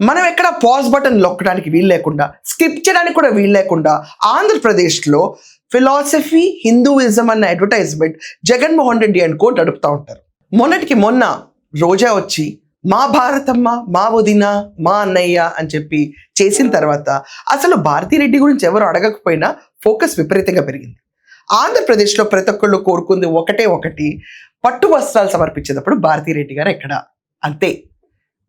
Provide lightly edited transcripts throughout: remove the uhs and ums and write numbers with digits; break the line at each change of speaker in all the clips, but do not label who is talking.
మనం ఎక్కడ pause button నొక్కడానికి వీలు లేకుండా, స్కిప్ చేయడానికి కూడా వీలు లేకుండా ఆంధ్రప్రదేశ్లో ఫిలాసఫీ హిందూయిజం అన్న advertisement Jaganmohan Reddy and co నడుపుతూ ఉంటారు. మొన్నటికి మొన్న రోజా వచ్చి మా భారతమ్మ, మా వదిన, మా అన్నయ్య అని చెప్పి చేసిన తర్వాత అసలు భారతిరెడ్డి గురించి ఎవరు అడగకపోయినా ఫోకస్ విపరీతంగా పెరిగింది. ఆంధ్రప్రదేశ్లో ప్రతి ఒక్కళ్ళు కోరుకుంది ఒకటి, పట్టు వస్త్రాలు సమర్పించేటప్పుడు భారతిరెడ్డి గారు ఎక్కడ, అంతే.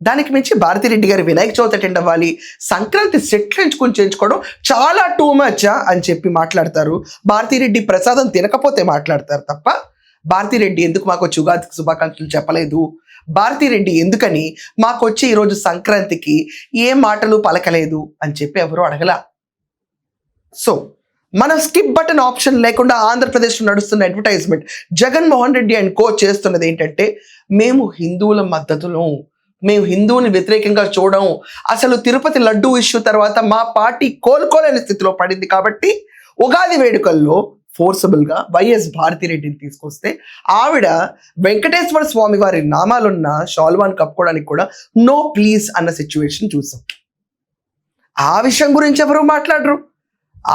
దానికి మించి భారతిరెడ్డి గారి వినాయక చవితి అటెండ్ అవ్వాలి, సంక్రాంతి సెట్లు ఎంచుకొని చేయించుకోవడం చాలా టూ మచ్ అని చెప్పి మాట్లాడతారు. భారతిరెడ్డి ప్రసాదం తినకపోతే మాట్లాడతారు తప్ప భారతిరెడ్డి ఎందుకు మాకు వచ్చి ఉగాదికి శుభాకాంక్షలు చెప్పలేదు, భారతిరెడ్డి ఎందుకని మాకు వచ్చి ఈరోజు సంక్రాంతికి ఏ మాటలు పలకలేదు అని చెప్పి ఎవరు అడగల. సో మనం స్కిప్ బటన్ ఆప్షన్ లేకుండా ఆంధ్రప్రదేశ్లో నడుస్తున్న advertisement Jaganmohan Reddy and co చేస్తున్నది ఏంటంటే, మేము హిందువుల మద్దతులో, మేము హిందువుని వ్యతిరేకంగా చూడడం, అసలు తిరుపతి లడ్డూ ఇష్యూ తర్వాత మా పార్టీ కోలుకోలేని స్థితిలో పడింది కాబట్టి ఉగాది వేడుకల్లో ఫోర్సబుల్గా వైఎస్ భారతిరెడ్డిని తీసుకొస్తే ఆవిడ వెంకటేశ్వర స్వామి వారి నామాలున్న షాల్వాన్ కప్పుకోవడానికి కూడా నో ప్లీజ్ అన్న సిచ్యువేషన్ చూసాం. ఆ విషయం గురించి ఎవరు మాట్లాడరు.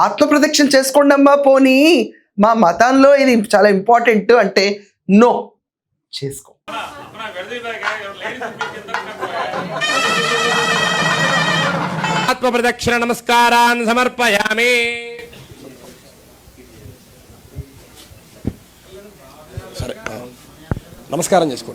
ఆత్మప్రదక్షిణ చేసుకోండి అమ్మా, పోనీ మా మతంలో ఇది చాలా ఇంపార్టెంట్ అంటే నో చేసుకో.
ఆత్మప్రదక్షిణ నమస్కారాన్ సమర్పయామి. సరే, నమస్కారం చేసుకోండి.